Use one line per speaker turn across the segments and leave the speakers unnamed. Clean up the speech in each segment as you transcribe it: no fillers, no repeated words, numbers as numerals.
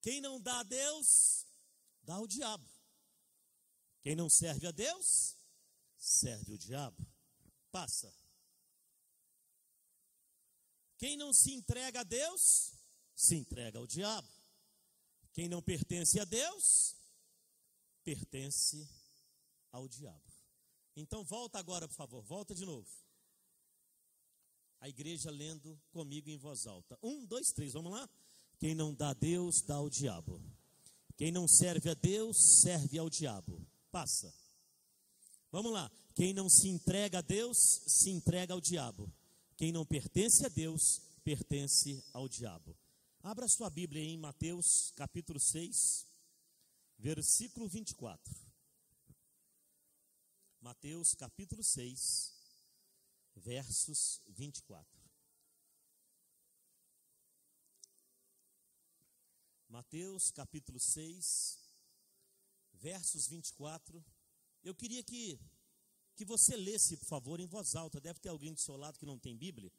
Quem não dá a Deus, dá ao diabo. Quem não serve a Deus, serve o diabo. Passa. Quem não se entrega a Deus, se entrega ao diabo. Quem não pertence a Deus, pertence ao diabo. Então volta agora, por favor, volta de novo. A igreja lendo comigo em voz alta. 1, 2, 3, vamos lá? Quem não dá a Deus, dá ao diabo. Quem não serve a Deus, serve ao diabo. Passa. Vamos lá. Quem não se entrega a Deus, se entrega ao diabo. Quem não pertence a Deus, pertence ao diabo. Abra sua Bíblia em Mateus capítulo 6, versículo 24. Mateus capítulo 6, versos 24. Mateus capítulo 6, versos 24. Eu queria que você lesse, por favor, em voz alta. Deve ter alguém do seu lado que não tem Bíblia.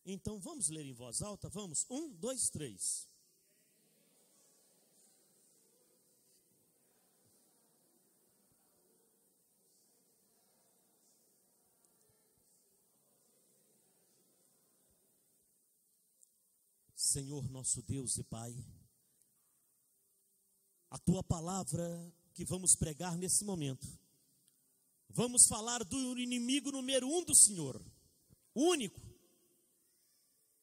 Então vamos ler em voz alta? Vamos? 1, 2, 3. Senhor nosso Deus e Pai, a Tua palavra que vamos pregar nesse momento, vamos falar do inimigo número 1 do Senhor, o único.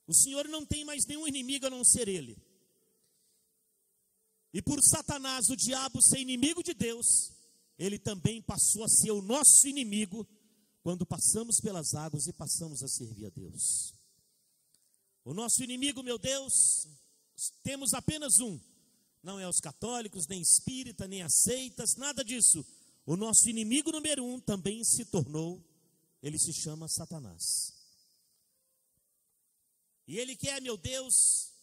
O Senhor não tem mais nenhum inimigo a não ser Ele. E por Satanás, o diabo, ser inimigo de Deus, ele também passou a ser o nosso inimigo quando passamos pelas águas e passamos a servir a Deus. O nosso inimigo, meu Deus, temos apenas um. Não é os católicos, nem espírita, nem as seitas, nada disso. O nosso inimigo número 1 também se tornou, ele se chama Satanás. E ele quer, meu Deus,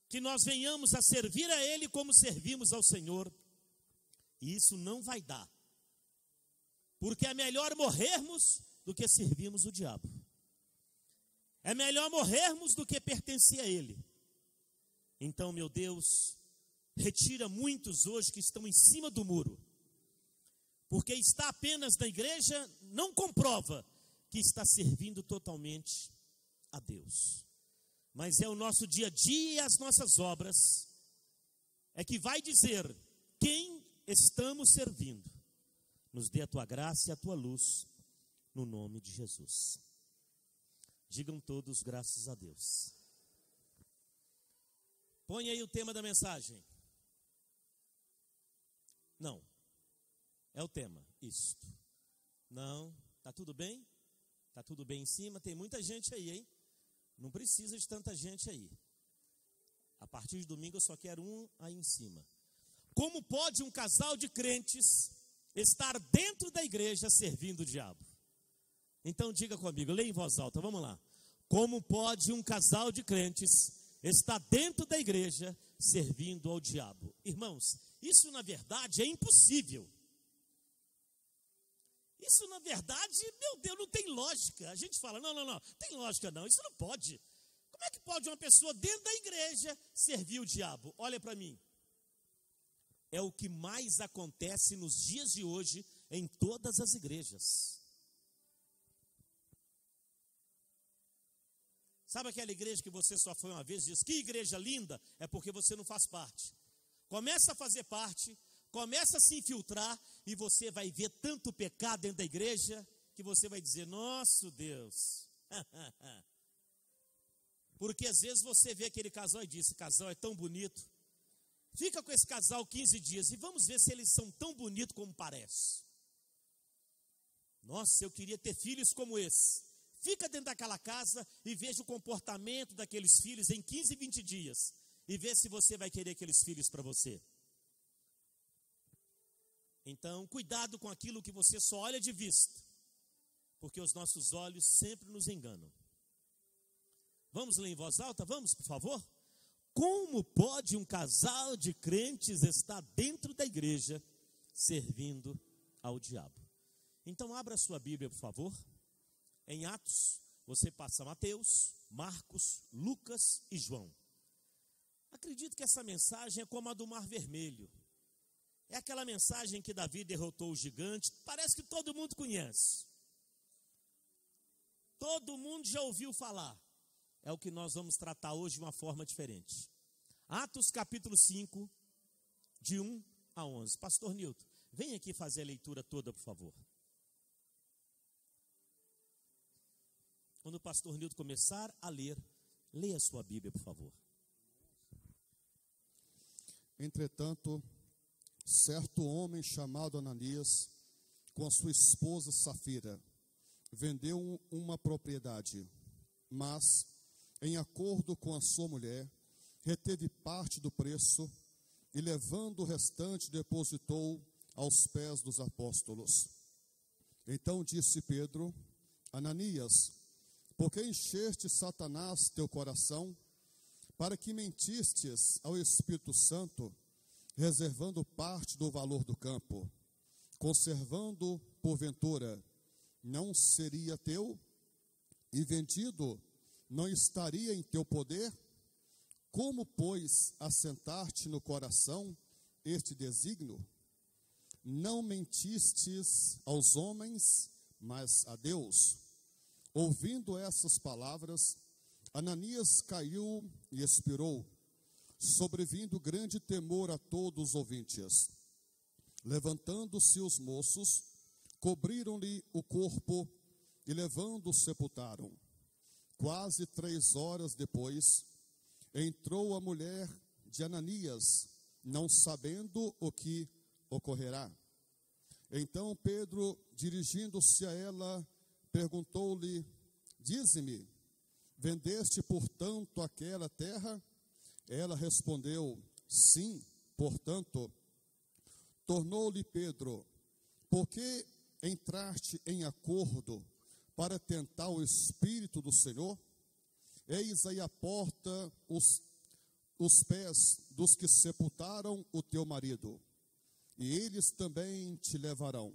que nós venhamos a servir a ele como servimos ao Senhor. E isso não vai dar. Porque é melhor morrermos do que servirmos o diabo. É melhor morrermos do que pertencer a ele. Então, meu Deus, retira muitos hoje que estão em cima do muro. Porque está apenas na igreja, não comprova que está servindo totalmente a Deus. Mas é o nosso dia a dia e as nossas obras é que vai dizer quem estamos servindo. Nos dê a tua graça e a tua luz, no nome de Jesus. Digam todos graças a Deus. Põe aí o tema da mensagem. Não, é o tema, isto. Não, tá tudo bem? Tá tudo bem em cima? Tem muita gente aí, hein? Não precisa de tanta gente aí. A partir de domingo eu só quero um aí em cima. Como pode um casal de crentes estar dentro da igreja servindo o diabo? Então diga comigo, leia em voz alta, vamos lá. Como pode um casal de crentes estar dentro da igreja servindo ao diabo? Irmãos, isso na verdade é impossível. Isso na verdade, meu Deus, não tem lógica. A gente fala, não, tem lógica não, isso não pode. Como é que pode uma pessoa dentro da igreja servir o diabo? Olha para mim. É o que mais acontece nos dias de hoje em todas as igrejas. Sabe aquela igreja que você só foi uma vez e diz, que igreja linda? É porque você não faz parte. Começa a fazer parte, começa a se infiltrar e você vai ver tanto pecado dentro da igreja que você vai dizer, nosso Deus. Porque às vezes você vê aquele casal e diz, esse casal é tão bonito. Fica com esse casal 15 dias e vamos ver se eles são tão bonitos como parece. Nossa, eu queria ter filhos como esse. Fica dentro daquela casa e veja o comportamento daqueles filhos em 15, 20 dias. E vê se você vai querer aqueles filhos para você. Então, cuidado com aquilo que você só olha de vista. Porque os nossos olhos sempre nos enganam. Vamos ler em voz alta? Vamos, por favor? Como pode um casal de crentes estar dentro da igreja servindo ao diabo? Então, abra a sua Bíblia, por favor. Em Atos, você passa Mateus, Marcos, Lucas e João. Acredito que essa mensagem é como a do Mar Vermelho. É aquela mensagem que Davi derrotou o gigante. Parece que todo mundo conhece. Todo mundo já ouviu falar. É o que nós vamos tratar hoje de uma forma diferente. Atos capítulo 5, de 1 a 11. Pastor Nilton, vem aqui fazer a leitura toda, por favor. Quando o pastor Nilton começar a ler, leia a sua Bíblia, por favor.
Entretanto, certo homem chamado Ananias, com a sua esposa Safira, vendeu uma propriedade, mas, em acordo com a sua mulher, reteve parte do preço e, levando o restante, depositou aos pés dos apóstolos. Então disse Pedro: Ananias, por que encheste Satanás teu coração, para que mentistes ao Espírito Santo, reservando parte do valor do campo, conservando, porventura, não seria teu, e vendido, não estaria em teu poder? Como, pois, assentar-te no coração este desígnio? Não mentistes aos homens, mas a Deus. Ouvindo essas palavras, Ananias caiu e expirou, sobrevindo grande temor a todos os ouvintes. Levantando-se os moços, cobriram-lhe o corpo e, levando-o, sepultaram. Quase 3 horas depois, entrou a mulher de Ananias, não sabendo o que ocorrerá. Então Pedro, dirigindo-se a ela, perguntou-lhe: Dize-me, vendeste, portanto, aquela terra? Ela respondeu: Sim, portanto. Tornou-lhe Pedro: Por que entraste em acordo para tentar o Espírito do Senhor? Eis aí a porta os pés dos que sepultaram o teu marido, e eles também te levarão.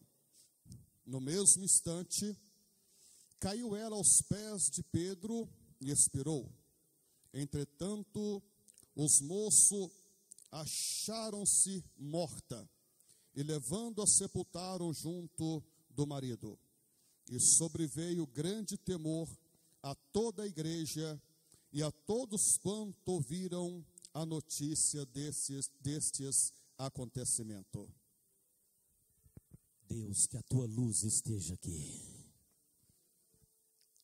No mesmo instante, caiu ela aos pés de Pedro e expirou. Entretanto, os moços acharam-se morta, e levando-a sepultaram junto do marido. E sobreveio grande temor a toda a igreja e a todos quanto ouviram a notícia destes acontecimentos.
Deus, que a tua luz esteja aqui.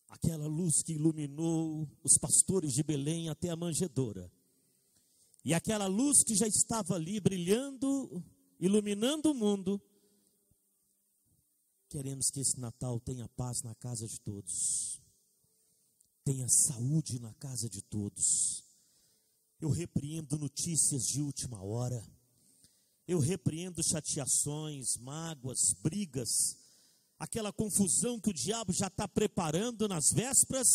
Aquela luz que iluminou os pastores de Belém até a manjedoura. E aquela luz que já estava ali brilhando, iluminando o mundo. Queremos que esse Natal tenha paz na casa de todos. Tenha saúde na casa de todos. Eu repreendo notícias de última hora. Eu repreendo chateações, mágoas, brigas, aquela confusão que o diabo já está preparando nas vésperas,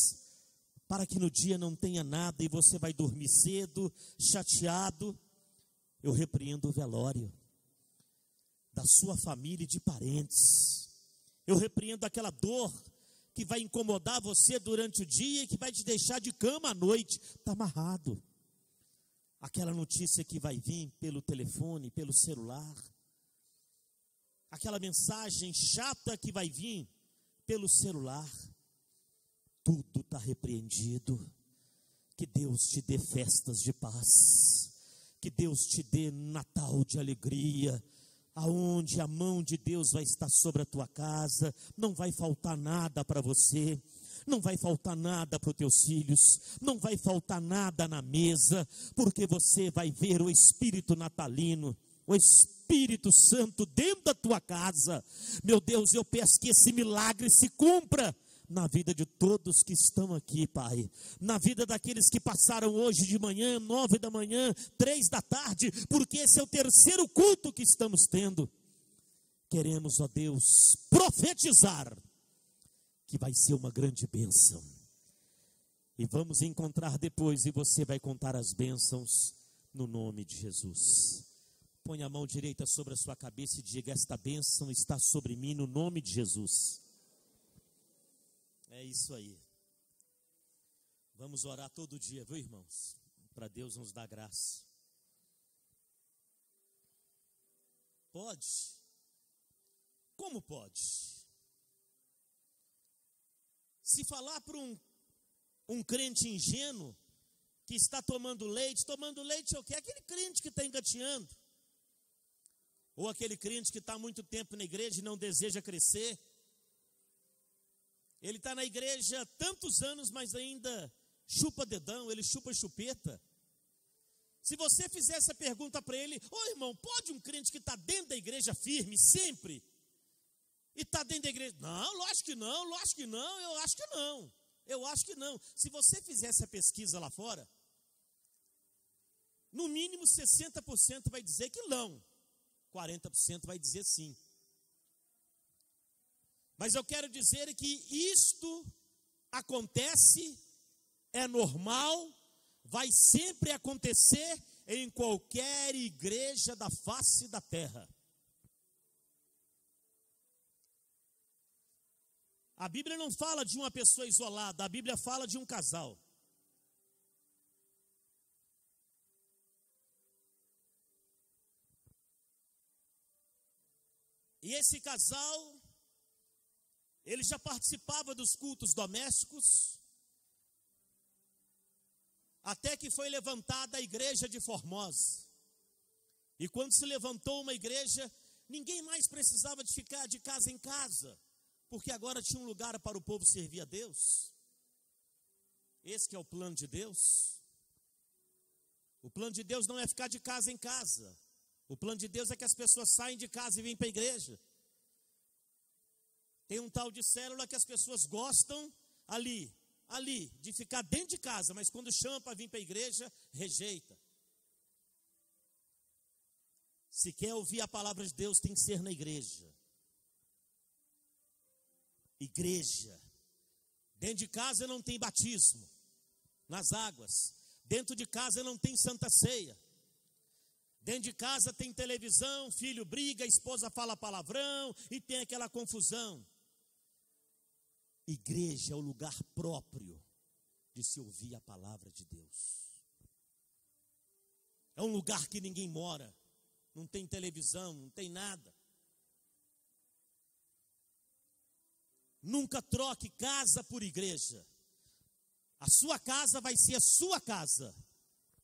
para que no dia não tenha nada e você vai dormir cedo, chateado. Eu repreendo o velório da sua família e de parentes. Eu repreendo aquela dor que vai incomodar você durante o dia e que vai te deixar de cama à noite. Está amarrado. Aquela notícia que vai vir pelo telefone, pelo celular. Aquela mensagem chata que vai vir pelo celular. Tudo está repreendido. Que Deus te dê festas de paz. Que Deus te dê Natal de alegria. Aonde a mão de Deus vai estar sobre a tua casa, não vai faltar nada para você, não vai faltar nada para os teus filhos, não vai faltar nada na mesa, porque você vai ver o Espírito natalino, o Espírito Santo dentro da tua casa. Meu Deus, eu peço que esse milagre se cumpra na vida de todos que estão aqui, Pai, na vida daqueles que passaram hoje de manhã, 9 da manhã, 3 da tarde, porque esse é o terceiro culto que estamos tendo. Queremos, ó Deus, profetizar que vai ser uma grande bênção, e vamos encontrar depois, e você vai contar as bênçãos no nome de Jesus. Põe a mão direita sobre a sua cabeça e diga: esta bênção está sobre mim no nome de Jesus. É isso aí. Vamos orar todo dia, viu, irmãos? para Deus nos dar graça. Pode? Como pode? Se falar para um crente ingênuo que está tomando leite é o quê? Aquele crente que está engateando. Ou aquele crente que está há muito tempo na igreja e não deseja crescer. Ele está na igreja há tantos anos, mas ainda chupa dedão, ele chupa chupeta. Se você fizer essa pergunta para ele: ô irmão, pode um crente que está dentro da igreja firme, sempre, e está dentro da igreja? Não, lógico que não, eu acho que não. Se você fizer essa pesquisa lá fora, no mínimo 60% vai dizer que não, 40% vai dizer sim. Mas eu quero dizer que isto acontece, é normal, vai sempre acontecer em qualquer igreja da face da terra. A Bíblia não fala de uma pessoa isolada, a Bíblia fala de um casal. E esse casal, ele já participava dos cultos domésticos, até que foi levantada a igreja de Formosa. E quando se levantou uma igreja, ninguém mais precisava de ficar de casa em casa, porque agora tinha um lugar para o povo servir a Deus. Esse que é o plano de Deus. O plano de Deus não é ficar de casa em casa. O plano de Deus é que as pessoas saem de casa e vêm para a igreja. Tem um tal de célula que as pessoas gostam ali, de ficar dentro de casa, mas quando chama para vir para a igreja, rejeita. Se quer ouvir a palavra de Deus, tem que ser na igreja. Igreja. Dentro de casa não tem batismo nas águas. Dentro de casa não tem santa ceia. Dentro de casa tem televisão, filho briga, esposa fala palavrão e tem aquela confusão. Igreja é o lugar próprio de se ouvir a palavra de Deus. É um lugar que ninguém mora, não tem televisão, não tem nada. Nunca troque casa por igreja. A sua casa vai ser a sua casa.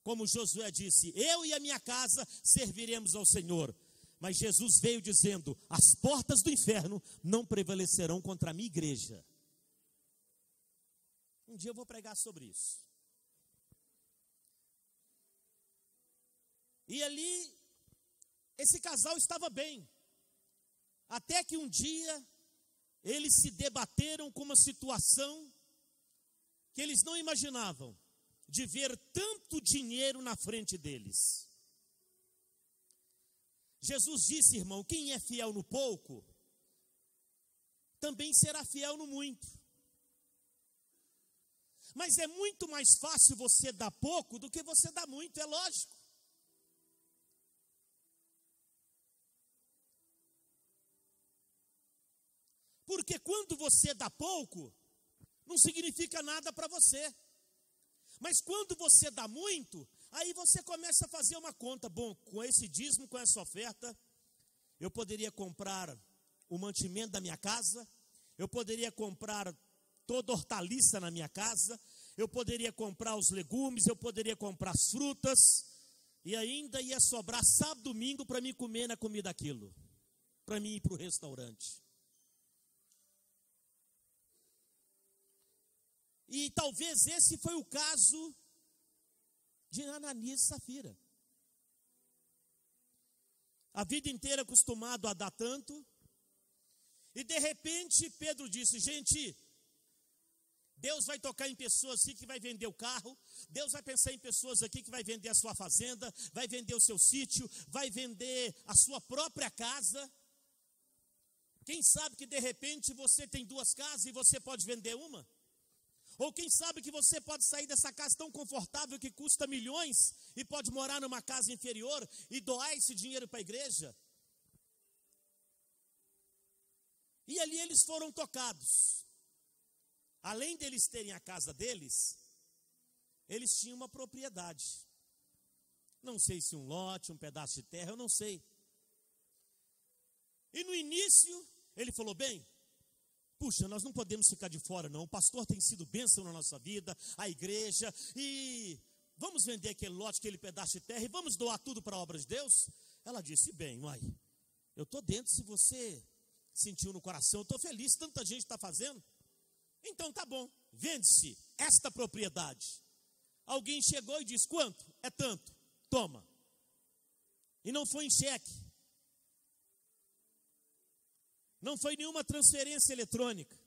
Como Josué disse: eu e a minha casa serviremos ao Senhor. Mas Jesus veio dizendo: as portas do inferno não prevalecerão contra a minha igreja. Um dia eu vou pregar sobre isso. E ali, esse casal estava bem. Até que um dia, eles se debateram com uma situação que eles não imaginavam, de ver tanto dinheiro na frente deles. Jesus disse, irmão: quem é fiel no pouco, também será fiel no muito. Mas é muito mais fácil você dar pouco do que você dar muito, é lógico. Porque quando você dá pouco, não significa nada para você. Mas quando você dá muito, aí você começa a fazer uma conta. Bom, com esse dízimo, com essa oferta, eu poderia comprar o mantimento da minha casa, eu poderia comprar toda hortaliça na minha casa, eu poderia comprar os legumes, eu poderia comprar as frutas, e ainda ia sobrar sábado, domingo para mim comer na comida aquilo, para mim ir para o restaurante. E talvez esse foi o caso de Ananias e Safira. A vida inteira acostumado a dar tanto, e de repente Pedro disse: gente, Deus vai tocar em pessoas aqui que vai vender o carro, Deus vai pensar em pessoas aqui que vai vender a sua fazenda, vai vender o seu sítio, vai vender a sua própria casa. Quem sabe que de repente você tem 2 casas e você pode vender uma? Ou quem sabe que você pode sair dessa casa tão confortável que custa milhões e pode morar numa casa inferior e doar esse dinheiro para a igreja? E ali eles foram tocados. Além deles terem a casa deles, eles tinham uma propriedade. Não sei se um lote, um pedaço de terra, eu não sei. E no início, ele falou, bem, puxa, nós não podemos ficar de fora não, o pastor tem sido bênção na nossa vida, a igreja, e vamos vender aquele lote, aquele pedaço de terra, e vamos doar tudo para a obra de Deus? Ela disse, bem, mãe, eu estou dentro, se você sentiu no coração, eu estou feliz, tanta gente está fazendo, então tá bom, vende-se esta propriedade. Alguém chegou e disse, quanto? É tanto, toma. E não foi em cheque. Não foi nenhuma transferência eletrônica.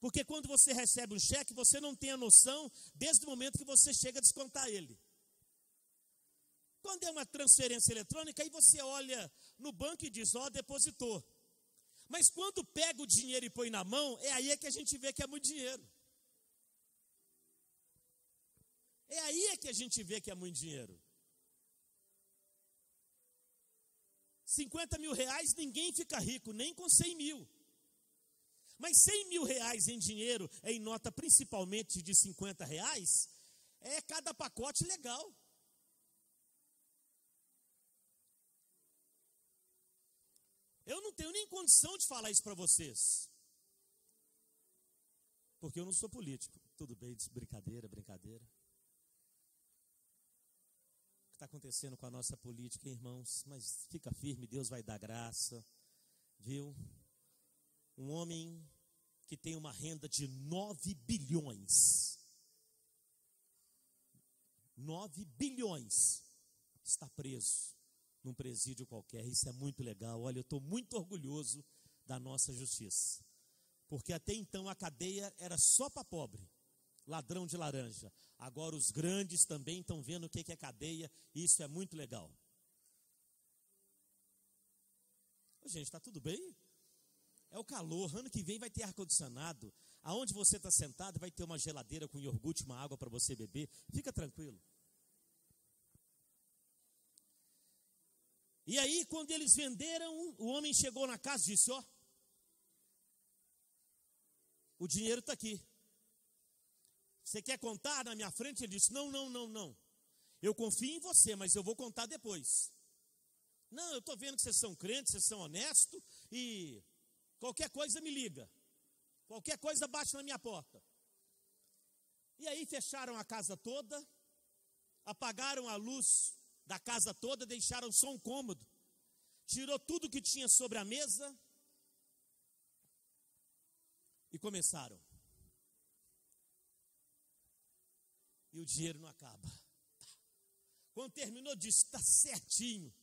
Porque quando você recebe um cheque, você não tem a noção desde o momento que você chega a descontar ele. Quando é uma transferência eletrônica, aí você olha no banco e diz, ó, depositou. Mas quando pega o dinheiro e põe na mão, é aí que a gente vê que é muito dinheiro. É aí que a gente vê que é muito dinheiro. 50 mil reais, ninguém fica rico, nem com 100 mil. Mas 100 mil reais em dinheiro, em nota principalmente de 50 reais, é cada pacote legal. Eu não tenho nem condição de falar isso para vocês. Porque eu não sou político. Tudo bem, brincadeira. O que está acontecendo com a nossa política, irmãos? Mas fica firme, Deus vai dar graça. Viu? Um homem que tem uma renda de 9 bilhões. 9 bilhões. Está preso num presídio qualquer. Isso é muito legal. Olha, eu estou muito orgulhoso da nossa justiça. Porque até então a cadeia era só para pobre, ladrão de laranja. Agora os grandes também estão vendo o que é cadeia, e isso é muito legal. Ô, gente, está tudo bem? É o calor, ano que vem vai ter ar-condicionado. Aonde você está sentado vai ter uma geladeira com iogurte, uma água para você beber. Fica tranquilo. E aí, quando eles venderam, o homem chegou na casa e disse, ó, o dinheiro está aqui. Você quer contar na minha frente? Ele disse, não. Eu confio em você, mas eu vou contar depois. Não, eu estou vendo que vocês são crentes, vocês são honestos, e qualquer coisa me liga. Qualquer coisa bate na minha porta. E aí fecharam a casa toda, apagaram a luz da casa toda, deixaram só um cômodo. Tirou tudo que tinha sobre a mesa e começaram. E o dinheiro não acaba. Quando terminou, disse, está certinho.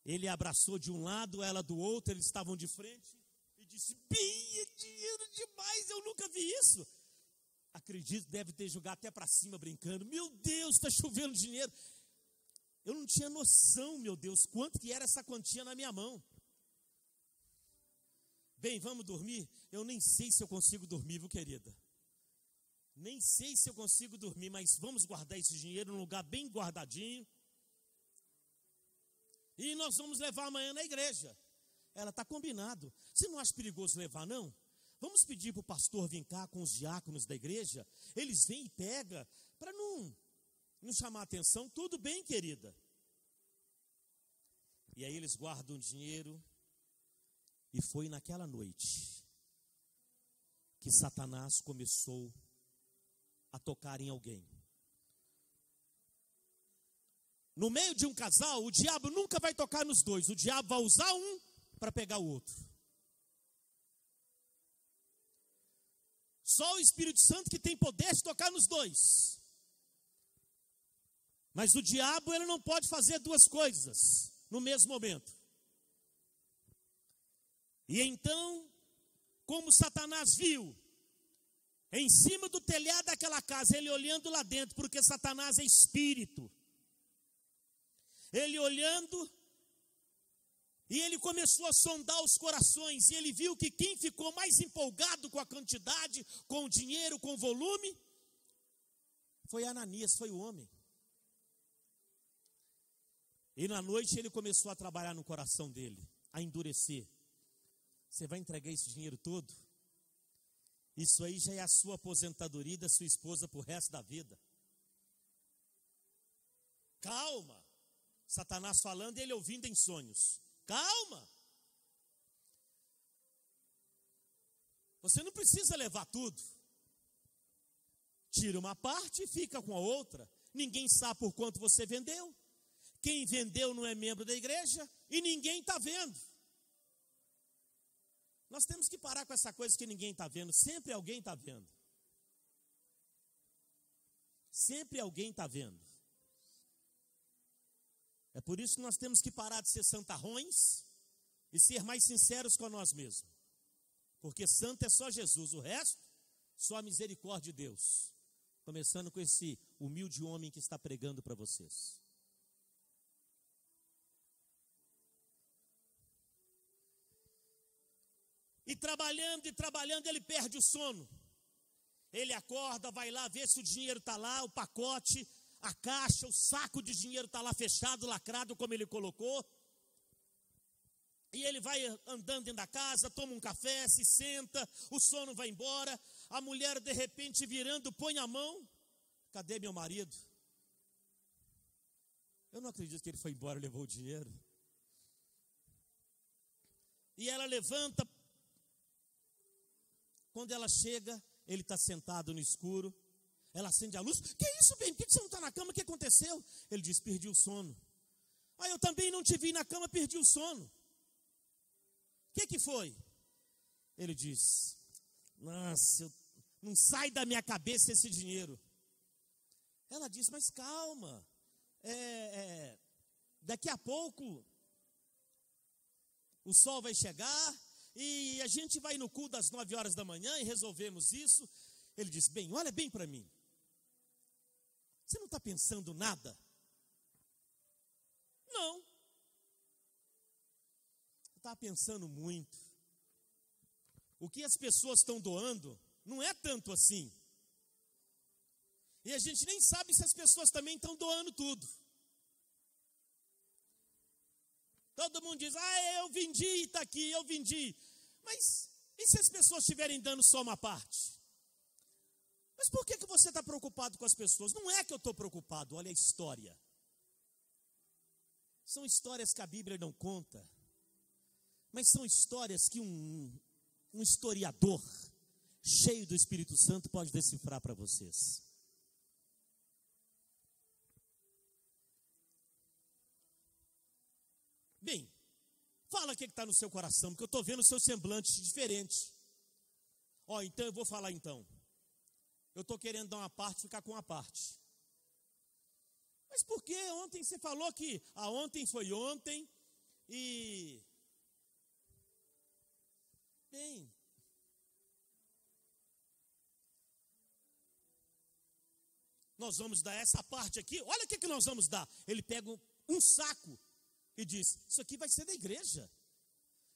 Ele abraçou de um lado, ela do outro, eles estavam de frente, e disse, bem, é dinheiro demais, eu nunca vi isso. Acredito, deve ter jogado até para cima brincando. Meu Deus, está chovendo dinheiro. Eu não tinha noção, meu Deus, quanto que era essa quantia na minha mão. Bem, vamos dormir? Eu nem sei se eu consigo dormir, viu, querida? Nem sei se eu consigo dormir, mas vamos guardar esse dinheiro num lugar bem guardadinho. E nós vamos levar amanhã na igreja. Ela está combinado. Você não acha perigoso levar, não? Vamos pedir para o pastor vir cá com os diáconos da igreja. Eles vêm e pegam, para não chamar a atenção. Tudo bem, querida. E aí eles guardam o dinheiro. E foi naquela noite que Satanás começou a tocar em alguém. No meio de um casal, o diabo nunca vai tocar nos dois. O diabo vai usar um para pegar o outro. Só o Espírito Santo que tem poder de tocar nos dois. Mas o diabo, ele não pode fazer duas coisas no mesmo momento. E então, como Satanás viu, em cima do telhado daquela casa, ele olhando lá dentro, porque Satanás é espírito. Ele olhando, e ele começou a sondar os corações, e ele viu que quem ficou mais empolgado com a quantidade, com o dinheiro, com o volume, foi Ananias, foi o homem. E na noite ele começou a trabalhar no coração dele, a endurecer. Você vai entregar esse dinheiro todo? Isso aí já é a sua aposentadoria da sua esposa pro resto da vida. Calma. Satanás falando e ele ouvindo em sonhos. Calma. Você não precisa levar tudo. Tira uma parte e fica com a outra. Ninguém sabe por quanto você vendeu. Quem vendeu não é membro da igreja e ninguém está vendo. Nós temos que parar com essa coisa que ninguém está vendo. Sempre alguém está vendo. Sempre alguém está vendo. É por isso que nós temos que parar de ser santarrões e ser mais sinceros com nós mesmos. Porque santo é só Jesus, o resto, só a misericórdia de Deus. Começando com esse humilde homem que está pregando para vocês. E trabalhando, ele perde o sono. Ele acorda, vai lá ver se o dinheiro está lá, o pacote, a caixa, o saco de dinheiro está lá fechado, lacrado como ele colocou. E ele vai andando dentro da casa, toma um café, se senta, o sono vai embora. A mulher de repente virando, põe a mão. Cadê meu marido? Eu não acredito que ele foi embora e levou o dinheiro. E ela levanta. Quando ela chega, ele está sentado no escuro. Ela acende a luz. Que isso, bem? Por que você não está na cama? O que aconteceu? Ele diz, perdi o sono. Ah, eu também não te vi na cama, perdi o sono. O que foi? Ele diz, nossa, não sai da minha cabeça esse dinheiro. Ela diz, mas calma. Daqui a pouco o sol vai chegar e a gente vai no culto das 9 horas da manhã e resolvemos isso. Ele diz, bem, olha bem para mim. Você não está pensando nada? Não. Está pensando muito. O que as pessoas estão doando não é tanto assim. E a gente nem sabe se as pessoas também estão doando tudo. Todo mundo diz, eu vendi, está aqui, eu vendi. Mas e se as pessoas estiverem dando só uma parte? Mas por que você está preocupado com as pessoas? Não é que eu estou preocupado, olha a história. São histórias que a Bíblia não conta. Mas são histórias que um historiador cheio do Espírito Santo pode decifrar para vocês. Bem, fala o que está no seu coração, porque eu estou vendo o seu semblante diferente. Então eu vou falar então. Eu estou querendo dar uma parte, ficar com uma parte. Mas por que ontem você falou que ontem foi ontem e... Bem, nós vamos dar essa parte aqui, olha o que nós vamos dar. Ele pega um saco e diz, isso aqui vai ser da igreja.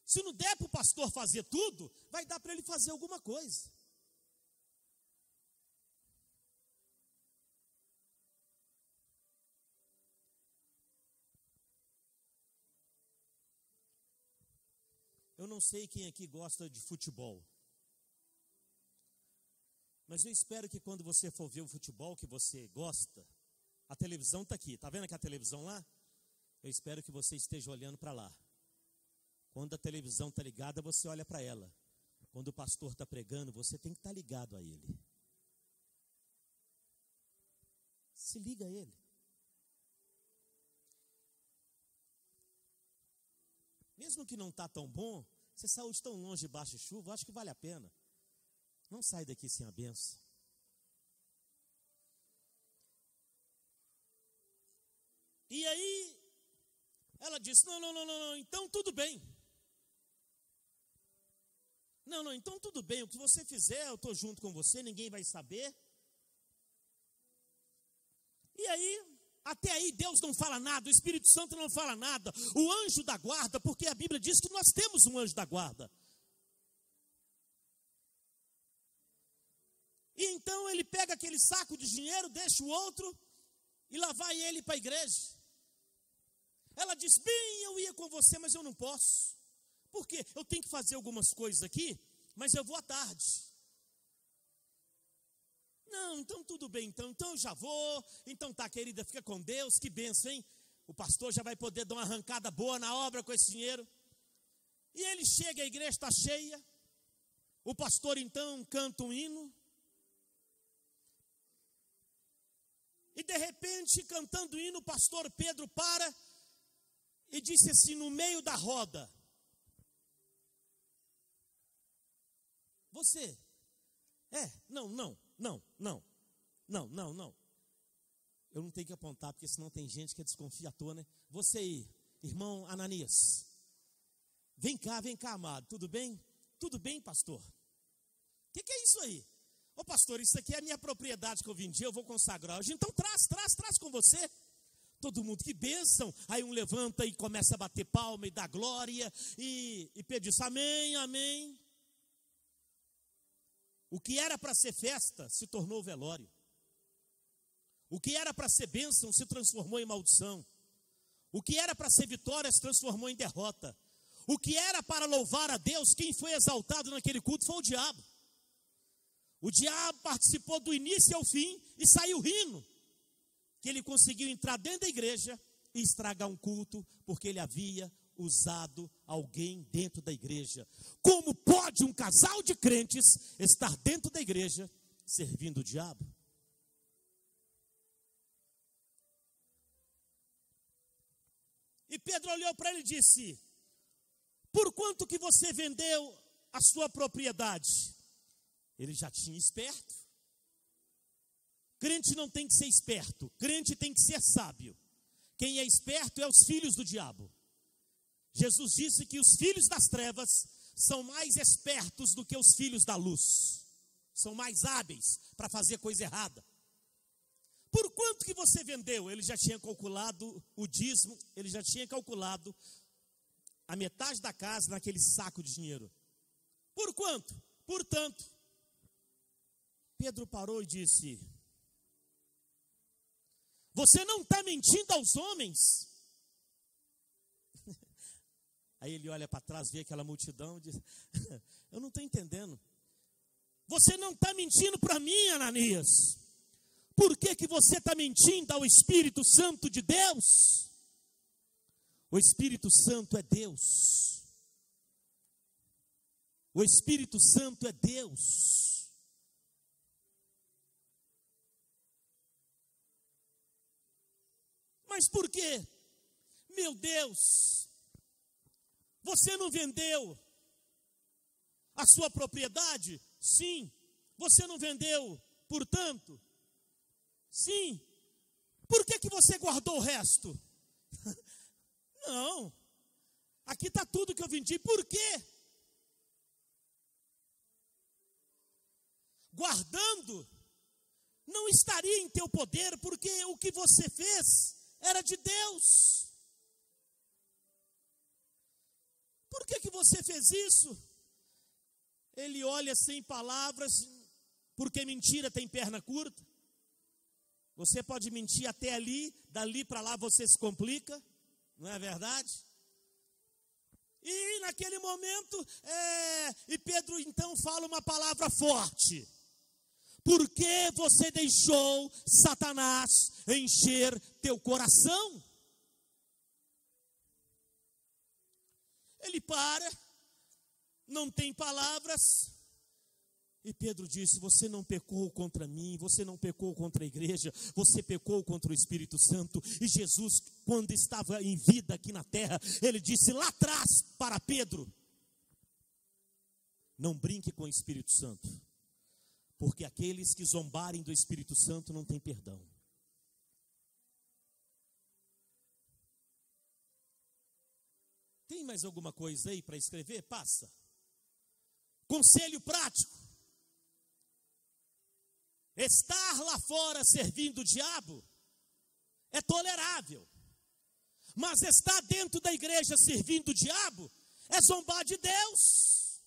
Se não der para o pastor fazer tudo, vai dar para ele fazer alguma coisa. Eu não sei quem aqui gosta de futebol. Mas eu espero que quando você for ver o futebol que você gosta, a televisão está aqui. Está vendo aqui a televisão lá? Eu espero que você esteja olhando para lá. Quando a televisão está ligada, você olha para ela. Quando o pastor está pregando, você tem que estar ligado a ele. Se liga a ele. Mesmo que não está tão bom, você saiu de tão longe debaixo de chuva, acho que vale a pena. Não sai daqui sem a benção. E aí, ela disse, não, então tudo bem. Não, então tudo bem, o que você fizer, eu estou junto com você, ninguém vai saber. E aí... Até aí Deus não fala nada, o Espírito Santo não fala nada, o anjo da guarda, porque a Bíblia diz que nós temos um anjo da guarda. E então ele pega aquele saco de dinheiro, deixa o outro, e lá vai ele para a igreja. Ela diz, bem, eu ia com você, mas eu não posso. Por quê? Eu tenho que fazer algumas coisas aqui, mas eu vou à tarde. Não, então tudo bem, então eu já vou. Então tá, querida, fica com Deus, que bênção, hein? O pastor já vai poder dar uma arrancada boa na obra com esse dinheiro. E ele chega, a igreja está cheia. O pastor então canta um hino. E de repente, cantando o hino, o pastor Pedro para e disse assim no meio da roda: você, não. Eu não tenho que apontar, porque senão tem gente que desconfia à toa, né? Você aí, irmão Ananias, vem cá, amado, tudo bem? Tudo bem, pastor? O que é isso aí? Ô pastor, isso aqui é a minha propriedade que eu vendi, eu vou consagrar hoje. Então traz com você. Todo mundo, que bênção. Aí um levanta e começa a bater palma e dá glória. E Pedro diz, amém, amém. O que era para ser festa se tornou velório. O que era para ser bênção se transformou em maldição. O que era para ser vitória se transformou em derrota. O que era para louvar a Deus, quem foi exaltado naquele culto foi o diabo. O diabo participou do início ao fim e saiu rindo. Que ele conseguiu entrar dentro da igreja e estragar um culto, porque ele havia usado alguém dentro da igreja. Como pode um casal de crentes estar dentro da igreja servindo o diabo? E Pedro olhou para ele e disse, por quanto que você vendeu a sua propriedade? Ele já tinha esperto. Crente não tem que ser esperto, crente tem que ser sábio. Quem é esperto é os filhos do diabo. Jesus disse que os filhos das trevas são mais espertos do que os filhos da luz. São mais hábeis para fazer coisa errada. Por quanto que você vendeu? Ele já tinha calculado o dízimo, ele já tinha calculado a metade da casa naquele saco de dinheiro. Por quanto? Por tanto. Pedro parou e disse, você não está mentindo aos homens? Aí ele olha para trás, vê aquela multidão e diz, eu não estou entendendo. Você não está mentindo para mim, Ananias? Por que você está mentindo ao Espírito Santo de Deus? O Espírito Santo é Deus. O Espírito Santo é Deus. Mas por quê? Meu Deus, você não vendeu a sua propriedade? Sim. Você não vendeu, portanto? Sim. Por que você guardou o resto? Não. Aqui está tudo que eu vendi. Por quê? Guardando, não estaria em teu poder, porque o que você fez era de Deus. Por que você fez isso? Ele olha sem palavras, porque mentira tem perna curta. Você pode mentir até ali, dali para lá você se complica, não é verdade? E naquele momento, e Pedro então fala uma palavra forte. Por que você deixou Satanás encher teu coração? Ele para, não tem palavras, e Pedro disse, você não pecou contra mim, você não pecou contra a igreja, você pecou contra o Espírito Santo. E Jesus, quando estava em vida aqui na terra, ele disse lá atrás para Pedro, não brinque com o Espírito Santo, porque aqueles que zombarem do Espírito Santo não têm perdão. Tem mais alguma coisa aí para escrever? Passa. Conselho prático. Estar lá fora servindo o diabo é tolerável. Mas estar dentro da igreja servindo o diabo é zombar de Deus.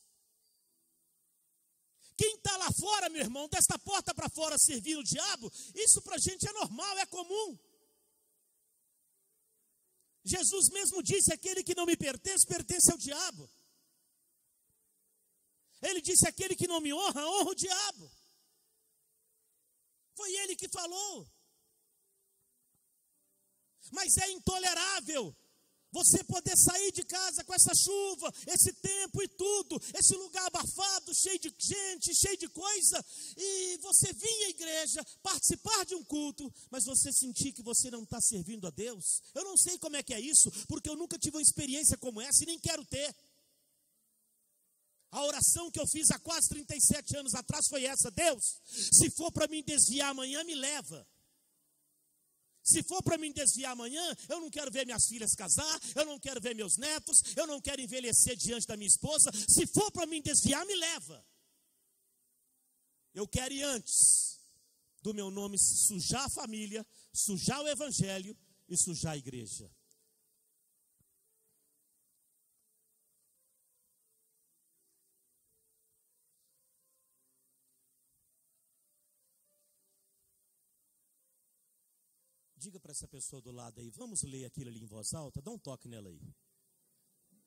Quem está lá fora, meu irmão, desta porta para fora servindo o diabo, isso para a gente é normal, é comum. Jesus mesmo disse, aquele que não me pertence, pertence ao diabo. Ele disse, aquele que não me honra, honra o diabo. Foi ele que falou. Mas é intolerável você poder sair de casa com essa chuva, esse tempo e tudo, esse lugar abafado, cheio de gente, cheio de coisa, e você vir à igreja, participar de um culto, mas você sentir que você não está servindo a Deus. Eu não sei como é que é isso, porque eu nunca tive uma experiência como essa e nem quero ter. A oração que eu fiz há quase 37 anos atrás foi essa: Deus, se for para me desviar amanhã, me leva. Se for para me desviar amanhã, eu não quero ver minhas filhas casar, eu não quero ver meus netos, eu não quero envelhecer diante da minha esposa. Se for para me desviar, me leva. Eu quero ir antes do meu nome sujar a família, sujar o evangelho e sujar a igreja. Diga para essa pessoa do lado aí, vamos ler aquilo ali em voz alta? Dá um toque nela aí.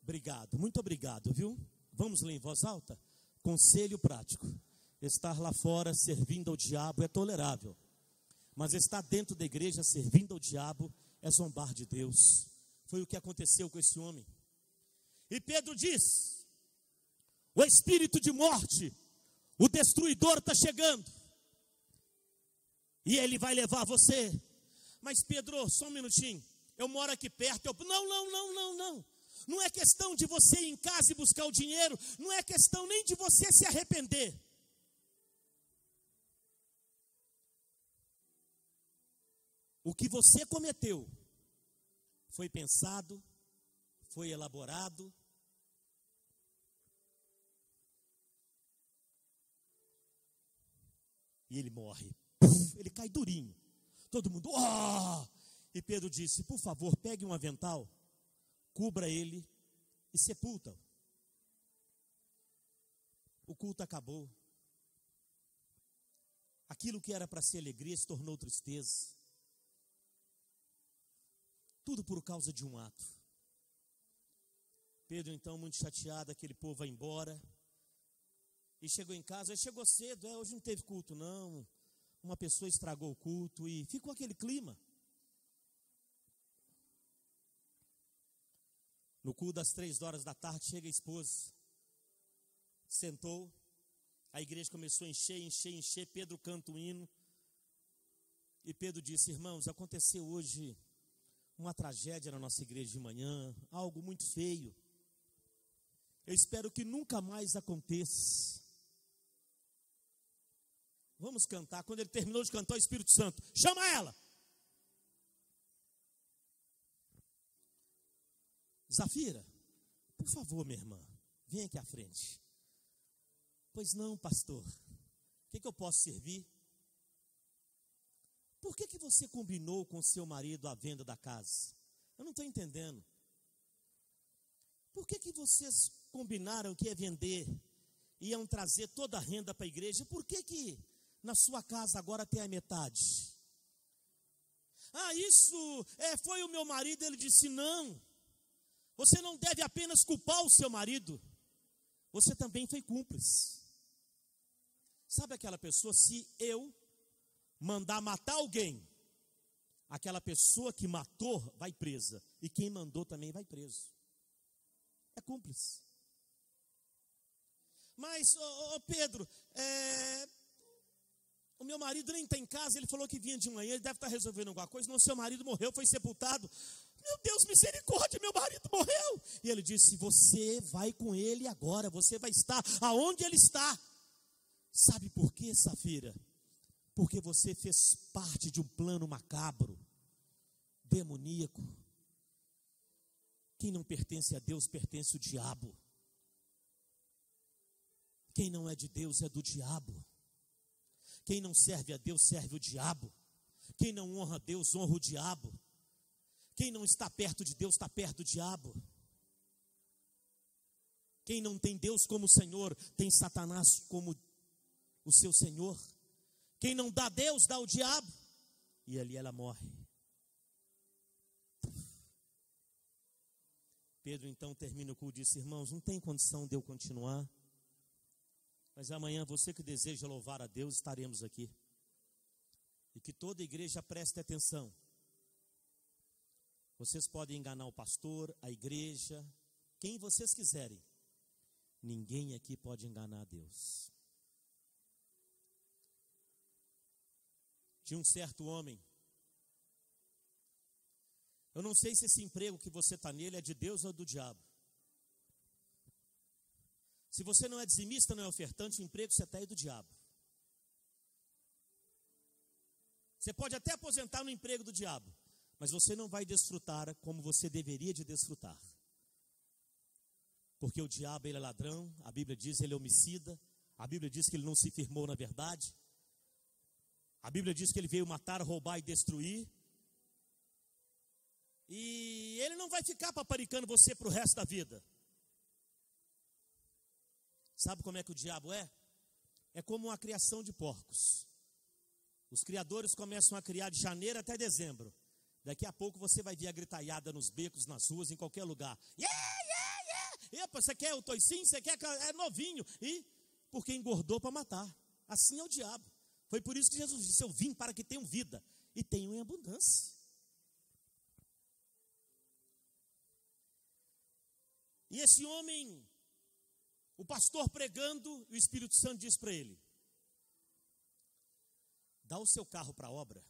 Obrigado, muito obrigado, viu? Vamos ler em voz alta? Conselho prático: estar lá fora servindo ao diabo é tolerável, mas estar dentro da igreja servindo ao diabo é zombar de Deus. Foi o que aconteceu com esse homem. E Pedro diz: o espírito de morte, o destruidor está chegando, e ele vai levar você. Mas Pedro, só um minutinho, eu moro aqui perto. Não. Não é questão de você ir em casa e buscar o dinheiro, não é questão nem de você se arrepender. O que você cometeu foi pensado, foi elaborado. E ele morre. Ele cai durinho. Todo mundo, oh! E Pedro disse: por favor, pegue um avental, cubra ele e sepulta-o. O culto acabou. Aquilo que era para ser alegria se tornou tristeza. Tudo por causa de um ato. Pedro, então, muito chateado, aquele povo vai embora. E chegou em casa, chegou cedo, hoje não teve culto não. Uma pessoa estragou o culto e ficou aquele clima. No culto das 3 horas da tarde, chega a esposa. Sentou, a igreja começou a encher. Pedro canta um hino. E Pedro disse: irmãos, aconteceu hoje uma tragédia na nossa igreja de manhã, algo muito feio. Eu espero que nunca mais aconteça. Vamos cantar. Quando ele terminou de cantar, o Espírito Santo: chama ela. Zafira, por favor, minha irmã, vem aqui à frente. Pois não, pastor. O que eu posso servir? Por que você combinou com seu marido a venda da casa? Eu não estou entendendo. Por que vocês combinaram que ia vender, iam trazer toda a renda para a igreja? Por que na sua casa agora tem a metade? Isso foi o meu marido. Ele disse: não, você não deve apenas culpar o seu marido, você também foi cúmplice. Sabe aquela pessoa, se eu mandar matar alguém, aquela pessoa que matou vai presa, e quem mandou também vai preso. É cúmplice. Mas, Pedro, o meu marido nem está em casa, ele falou que vinha de manhã, ele deve estar resolvendo alguma coisa. Não, seu marido morreu, foi sepultado. Meu Deus, misericórdia, meu marido morreu. E ele disse: você vai com ele agora, você vai estar aonde ele está. Sabe por quê, Zafira? Porque você fez parte de um plano macabro, demoníaco. Quem não pertence a Deus, pertence ao diabo. Quem não é de Deus é do diabo. Quem não serve a Deus, serve o diabo. Quem não honra a Deus, honra o diabo. Quem não está perto de Deus, está perto do diabo. Quem não tem Deus como Senhor, tem Satanás como o seu Senhor. Quem não dá a Deus, dá ao diabo. E ali ela morre. Pedro então termina o culto e disse: irmãos, não tem condição de eu continuar, mas amanhã você que deseja louvar a Deus, estaremos aqui. e que toda igreja preste atenção. Vocês podem enganar o pastor, a igreja, quem vocês quiserem. Ninguém aqui pode enganar a Deus. Tinha um certo homem. Eu não sei se esse emprego que você está nele é de Deus ou do diabo. Se você não é dizimista, não é ofertante, o emprego você está aí do diabo. Você pode até aposentar no emprego do diabo, mas você não vai desfrutar como você deveria de desfrutar. Porque o diabo, ele é ladrão, a Bíblia diz que ele é homicida, a Bíblia diz que ele não se firmou na verdade, a Bíblia diz que ele veio matar, roubar e destruir, e ele não vai ficar paparicando você para o resto da vida. Sabe como é que o diabo é? É como uma criação de porcos. Os criadores começam a criar de janeiro até dezembro. Daqui a pouco você vai ver a gritaiada nos becos, nas ruas, em qualquer lugar. Epa, você quer o toicinho? Você quer? É novinho. E porque engordou para matar. Assim é o diabo. Foi por isso que Jesus disse: eu vim para que tenham vida e tenham em abundância. E esse homem, o pastor pregando, o Espírito Santo diz para ele: dá o seu carro para a obra.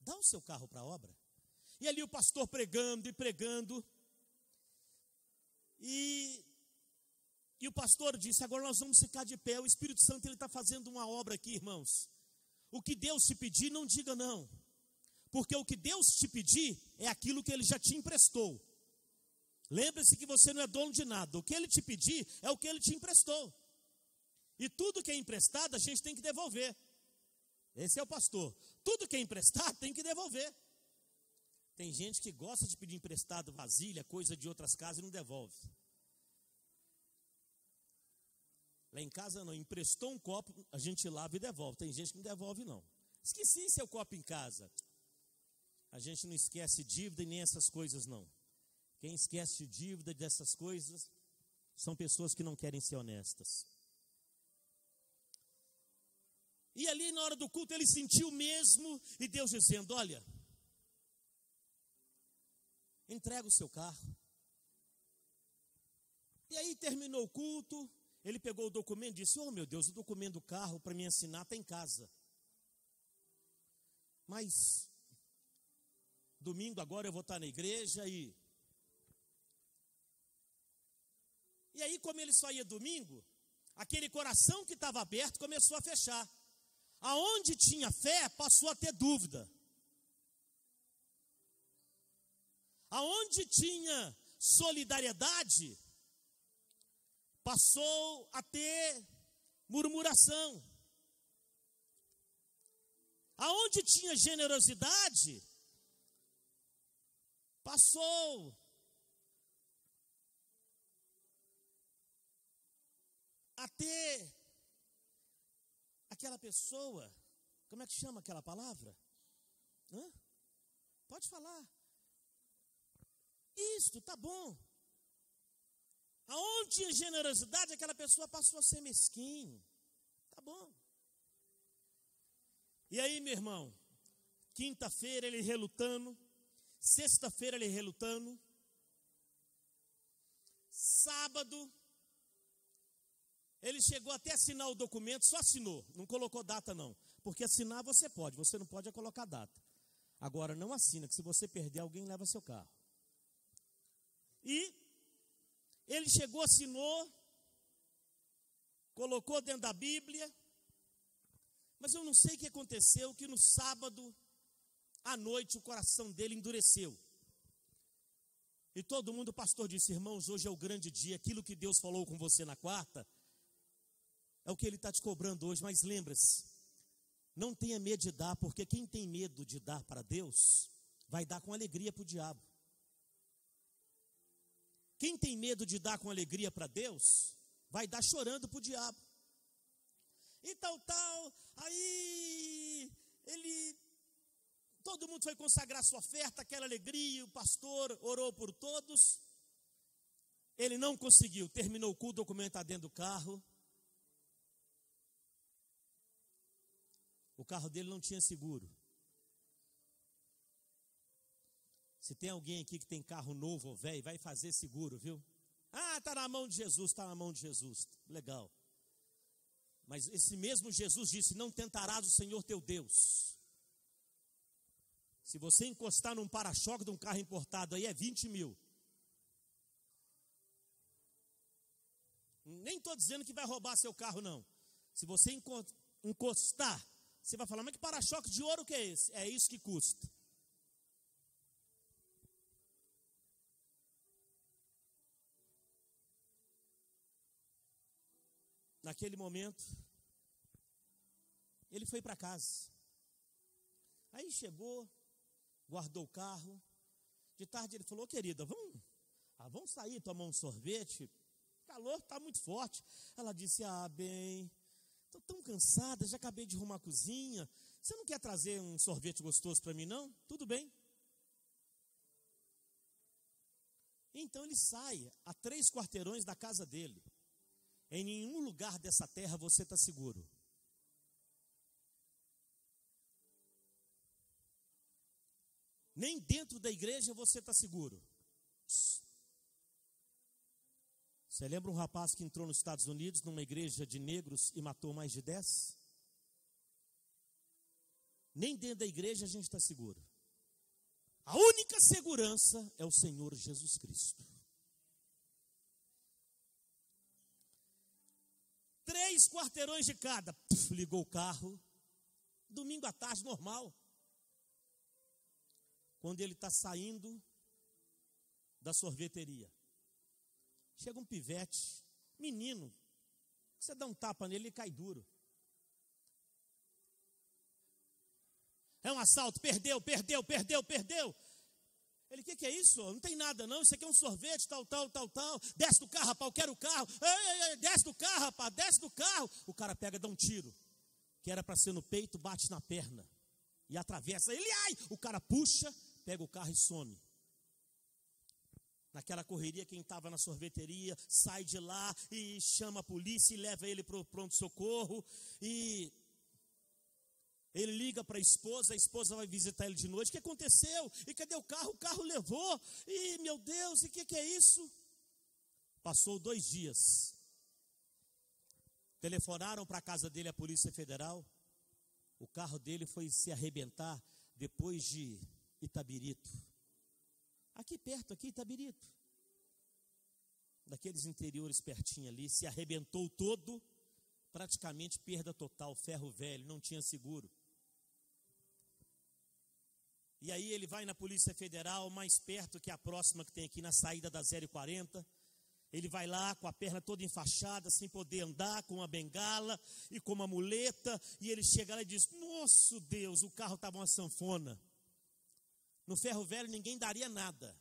Dá o seu carro para a obra. E ali o pastor pregando e pregando. E o pastor disse: agora nós vamos ficar de pé. O Espírito Santo está fazendo uma obra aqui, irmãos. O que Deus te pedir, não diga não. Porque o que Deus te pedir é aquilo que Ele já te emprestou. Lembre-se que você não é dono de nada. O que Ele te pedir é o que Ele te emprestou. E tudo que é emprestado a gente tem que devolver. Esse é o pastor. Tudo que é emprestado tem que devolver. Tem gente que gosta de pedir emprestado vasilha, coisa de outras casas e não devolve. Lá em casa não, emprestou um copo, a gente lava e devolve. Tem gente que não devolve não. Esqueci seu copo em casa. A gente não esquece dívida e nem essas coisas não. Quem esquece dívida dessas coisas são pessoas que não querem ser honestas. E ali na hora do culto ele sentiu mesmo, e Deus dizendo: olha, entrega o seu carro. E aí terminou o culto, ele pegou o documento e disse: oh meu Deus, o documento do carro para me assinar está em casa. Mas domingo agora eu vou estar na igreja e aí como ele só ia domingo, aquele coração que estava aberto começou a fechar. Aonde tinha fé, passou a ter dúvida. Aonde tinha solidariedade, passou a ter murmuração. Aonde tinha generosidade, passou a ter aquela pessoa, como é que chama aquela palavra? Pode falar. Isso, tá bom. Aonde tinha generosidade, aquela pessoa passou a ser mesquinho. Tá bom. E aí, meu irmão, quinta-feira ele relutando, sexta-feira ele relutando, sábado ele chegou até a assinar o documento, só assinou, não colocou data não, porque assinar você não pode é colocar data. Agora não assina, que se você perder, alguém leva seu carro. E ele chegou, assinou, colocou dentro da Bíblia, mas eu não sei o que aconteceu, que no sábado à noite o coração dele endureceu. E todo mundo, o pastor disse: irmãos, hoje é o grande dia, aquilo que Deus falou com você na quarta, é o que Ele está te cobrando hoje. Mas lembre-se, não tenha medo de dar, porque quem tem medo de dar para Deus, vai dar com alegria para o diabo. Quem tem medo de dar com alegria para Deus, vai dar chorando para o diabo. E tal, aí todo mundo foi consagrar sua oferta, aquela alegria, o pastor orou por todos. Ele não conseguiu, terminou o culto, o documento está dentro do carro. O carro dele não tinha seguro. Se tem alguém aqui que tem carro novo ou velho, vai fazer seguro, viu? Ah, está na mão de Jesus, está na mão de Jesus. Legal. Mas esse mesmo Jesus disse: não tentarás o Senhor teu Deus. Se você encostar num para-choque de um carro importado aí, é 20 mil. Nem estou dizendo que vai roubar seu carro, não. Se você encostar, você vai falar: mas que para-choque de ouro que é esse? É isso que custa. Naquele momento, ele foi para casa. Aí chegou, guardou o carro. De tarde ele falou: querida, vamos sair, tomar um sorvete? O calor está muito forte. Ela disse: bem, estou tão cansada, já acabei de arrumar a cozinha. Você não quer trazer um sorvete gostoso para mim, não? Tudo bem. Então ele sai a 3 quarteirões da casa dele. Em nenhum lugar dessa terra você está seguro. Nem dentro da igreja você está seguro. Você lembra um rapaz que entrou nos Estados Unidos numa igreja de negros e matou mais de 10? Nem dentro da igreja a gente está seguro. A única segurança é o Senhor Jesus Cristo. 3 quarteirões de cada. Ligou o carro. Domingo à tarde, normal. Quando ele está saindo da sorveteria, chega um pivete, menino. Você dá um tapa nele, ele cai duro. É um assalto, perdeu. Ele: que é isso? Não tem nada não, isso aqui é um sorvete, tal. Desce do carro, rapaz, eu quero o carro. Ei, desce do carro, rapaz, desce do carro. O cara pega, dá um tiro, que era para ser no peito, bate na perna e atravessa ele. O cara puxa, pega o carro e some. Naquela correria, quem estava na sorveteria sai de lá e chama a polícia e leva ele para o pronto-socorro. E ele liga para a esposa vai visitar ele de noite. O que aconteceu? E cadê o carro? O carro levou. E meu Deus, e o que é isso? Passou 2 dias. Telefonaram para a casa dele, a Polícia Federal. O carro dele foi se arrebentar depois de Itabirito. Aqui perto, Itabirito. Daqueles interiores pertinho ali, se arrebentou todo. Praticamente perda total, ferro velho, não tinha seguro. E aí ele vai na Polícia Federal, mais perto que a próxima que tem aqui na saída da 040. Ele vai lá com a perna toda enfaixada, sem poder andar, com uma bengala e com uma muleta. E ele chega lá e diz: nossa Deus, o carro estava uma sanfona. No ferro velho ninguém daria nada,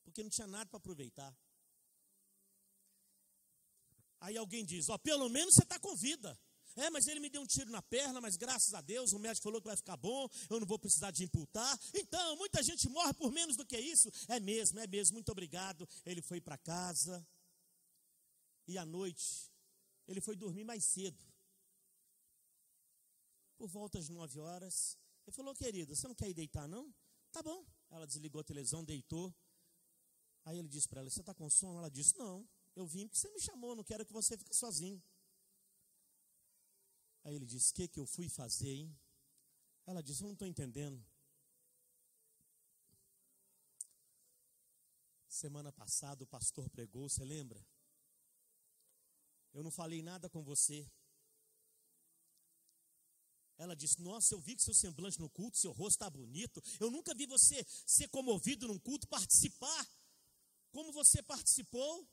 porque não tinha nada para aproveitar. Aí alguém diz: pelo menos você está com vida. Mas ele me deu um tiro na perna, mas graças a Deus o médico falou que vai ficar bom, eu não vou precisar de imputar. Então, muita gente morre por menos do que isso. É mesmo, muito obrigado. Ele foi para casa, e à noite, ele foi dormir mais cedo. Por volta de 9 horas, ele falou: querida, você não quer ir deitar não? Tá bom. Ela desligou a televisão, deitou. Aí ele disse para ela: você está com sono? Ela disse: não, eu vim porque você me chamou, não quero que você fique sozinho. Aí ele disse: o que eu fui fazer, hein? Ela disse: eu não estou entendendo. Semana passada o pastor pregou, você lembra? Eu não falei nada com você. Ela disse: nossa, eu vi que seu semblante no culto, seu rosto está bonito. Eu nunca vi você ser comovido num culto, participar como você participou.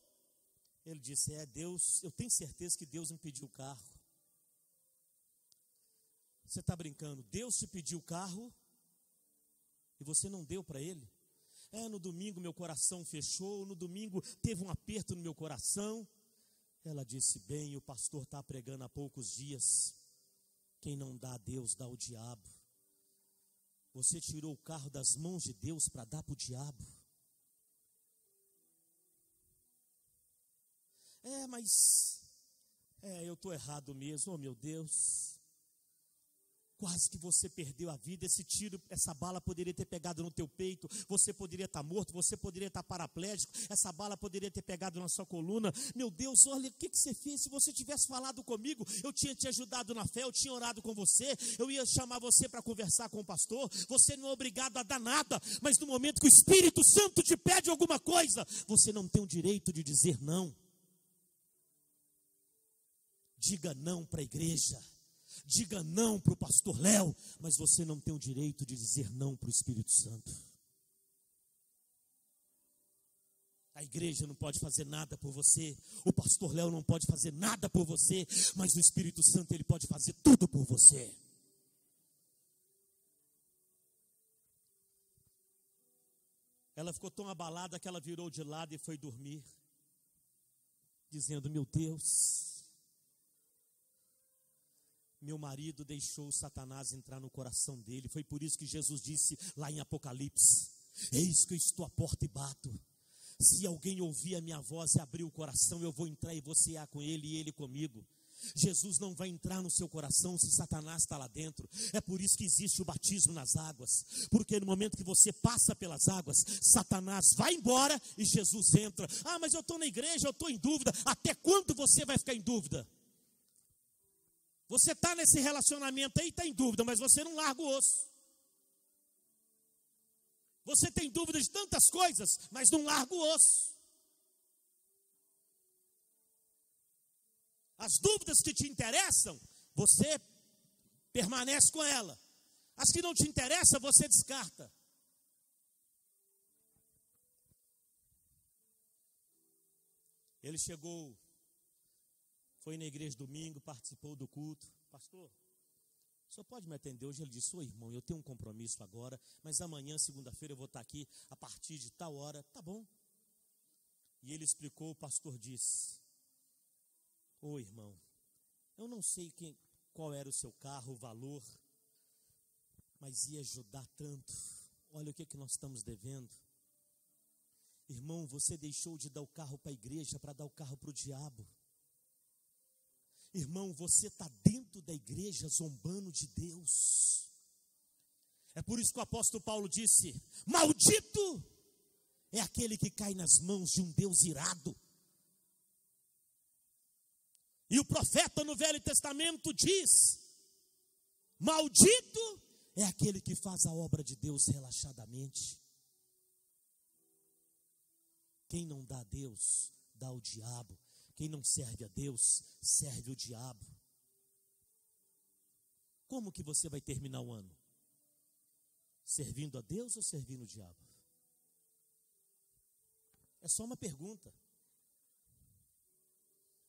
Ele disse: Deus, eu tenho certeza que Deus me pediu o carro. Você está brincando? Deus te pediu o carro e você não deu para ele? No domingo meu coração fechou, no domingo teve um aperto no meu coração. Ela disse: bem, o pastor está pregando há poucos dias: quem não dá a Deus, dá ao diabo. Você tirou o carro das mãos de Deus para dar para o diabo. Mas eu estou errado mesmo, oh meu Deus. Quase que você perdeu a vida, esse tiro, essa bala poderia ter pegado no teu peito, você poderia estar morto, você poderia estar paraplégico, essa bala poderia ter pegado na sua coluna. Meu Deus, olha, o que você fez? Se você tivesse falado comigo, eu tinha te ajudado na fé, eu tinha orado com você, eu ia chamar você para conversar com o pastor, você não é obrigado a dar nada, mas no momento que o Espírito Santo te pede alguma coisa, você não tem o direito de dizer não. Diga não para a igreja. Diga não para o pastor Léo, mas você não tem o direito de dizer não para o Espírito Santo. A igreja não pode fazer nada por você, o pastor Léo não pode fazer nada por você, mas o Espírito Santo, ele pode fazer tudo por você. Ela ficou tão abalada que ela virou de lado e foi dormir, dizendo: meu Deus, meu marido deixou Satanás entrar no coração dele. Foi por isso que Jesus disse lá em Apocalipse: eis que eu estou à porta e bato. Se alguém ouvir a minha voz e abrir o coração, eu vou entrar e vou cear com ele e ele comigo. Jesus não vai entrar no seu coração se Satanás está lá dentro. É por isso que existe o batismo nas águas, porque no momento que você passa pelas águas, Satanás vai embora e Jesus entra. Ah, mas eu estou na igreja, eu estou em dúvida. Até quando você vai ficar em dúvida? Você está nesse relacionamento aí, está em dúvida, mas você não larga o osso. Você tem dúvida de tantas coisas, mas não larga o osso. As dúvidas que te interessam, você permanece com ela. As que não te interessam, você descarta. Ele chegou, foi na igreja domingo, participou do culto. Pastor, o senhor pode me atender hoje? Ele disse: ô irmão, eu tenho um compromisso agora, mas amanhã, segunda-feira, eu vou estar aqui a partir de tal hora. Tá bom. E ele explicou, o pastor disse: ô irmão, eu não sei qual era o seu carro, o valor, mas ia ajudar tanto. Olha o que nós estamos devendo. Irmão, você deixou de dar o carro para a igreja para dar o carro para o diabo. Irmão, você está dentro da igreja zombando de Deus. É por isso que o apóstolo Paulo disse: maldito é aquele que cai nas mãos de um Deus irado. E o profeta no Velho Testamento diz: maldito é aquele que faz a obra de Deus relaxadamente. Quem não dá a Deus, dá ao diabo. Quem não serve a Deus, serve o diabo. Como que você vai terminar o ano? Servindo a Deus ou servindo o diabo? É só uma pergunta.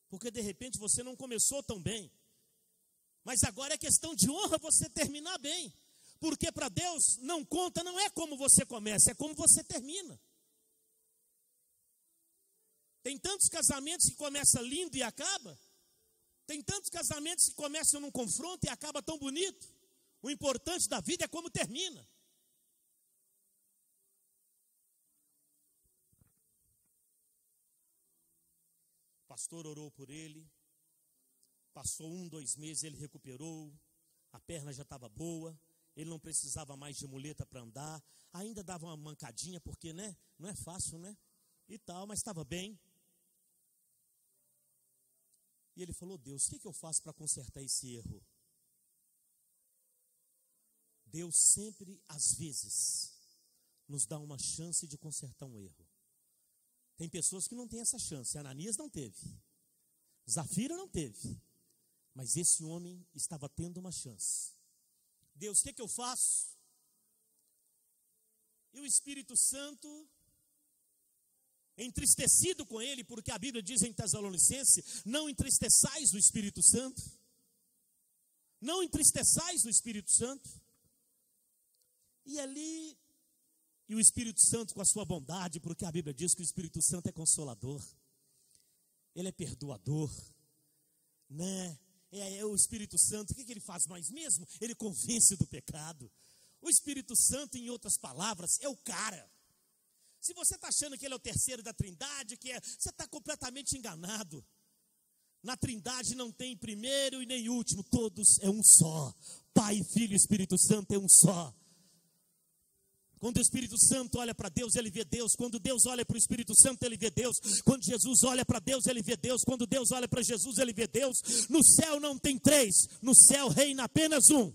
Porque de repente você não começou tão bem, mas agora é questão de honra você terminar bem. Porque para Deus não conta, não é como você começa, é como você termina. Tem tantos casamentos que começam lindo e acaba. Tem tantos casamentos que começam num confronto e acaba tão bonito. O importante da vida é como termina. O pastor orou por ele. Passou 1, 2 meses, ele recuperou. A perna já estava boa. Ele não precisava mais de muleta para andar. Ainda dava uma mancadinha, porque não é fácil, e tal, mas estava bem. E ele falou: Deus, o que eu faço para consertar esse erro? Deus sempre, às vezes, nos dá uma chance de consertar um erro. Tem pessoas que não têm essa chance. Ananias não teve. Zafira não teve. Mas esse homem estava tendo uma chance. Deus, o que eu faço? E o Espírito Santo, entristecido com ele, porque a Bíblia diz em Tessalonicenses: não entristeçais o Espírito Santo. Não entristeçais o Espírito Santo. E ali, e o Espírito Santo com a sua bondade, porque a Bíblia diz que o Espírito Santo é consolador, ele é perdoador, É o Espírito Santo, o que ele faz mais mesmo? Ele convence do pecado. O Espírito Santo, em outras palavras, é o cara. Se você está achando que ele é o terceiro da Trindade, você está completamente enganado. Na Trindade não tem primeiro e nem último, todos é um só. Pai, Filho e Espírito Santo é um só. Quando o Espírito Santo olha para Deus, ele vê Deus. Quando Deus olha para o Espírito Santo, ele vê Deus. Quando Jesus olha para Deus, ele vê Deus. Quando Deus olha para Jesus, ele vê Deus. No céu não tem três, no céu reina apenas um.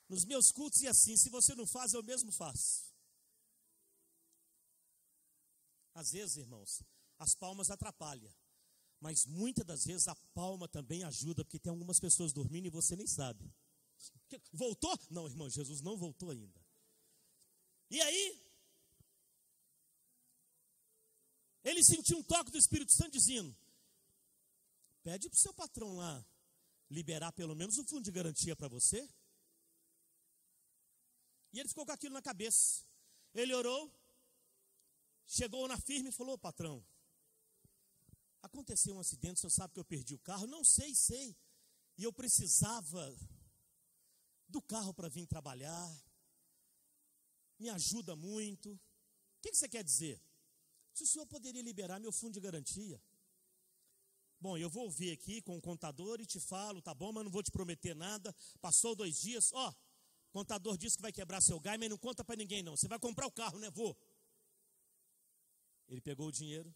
Nos meus cultos é assim, se você não faz, eu mesmo faço. Às vezes, irmãos, as palmas atrapalham, mas muitas das vezes a palma também ajuda, porque tem algumas pessoas dormindo e você nem sabe. Voltou? Não, irmão, Jesus não voltou ainda. E aí, ele sentiu um toque do Espírito Santo dizendo: pede para o seu patrão lá liberar pelo menos um fundo de garantia para você. E ele ficou com aquilo na cabeça. Ele orou, chegou na firma e falou: ô patrão, aconteceu um acidente, o senhor sabe que eu perdi o carro? Não sei. E eu precisava do carro para vir trabalhar. Me ajuda muito. O que você quer dizer? Se o senhor poderia liberar meu fundo de garantia. Bom, eu vou ver aqui com o contador e te falo, tá bom, mas não vou te prometer nada. Passou 2 dias, ó, o contador disse que vai quebrar seu gás, mas não conta para ninguém não. Você vai comprar o carro, né? Vou. Ele pegou o dinheiro,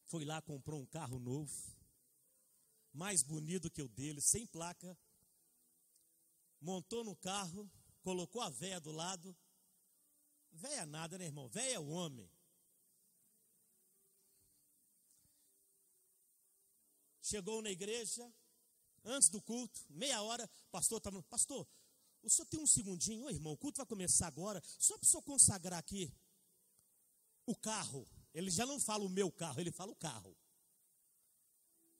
foi lá, comprou um carro novo, mais bonito que o dele, sem placa, montou no carro, colocou a véia do lado. Véia nada, né, irmão? Véia é o homem. Chegou na igreja, antes do culto, meia hora, pastor estava, pastor, o senhor tem um segundinho? Ô irmão, o culto vai começar agora, só para o senhor consagrar aqui o carro. Ele já não fala o meu carro, ele fala o carro.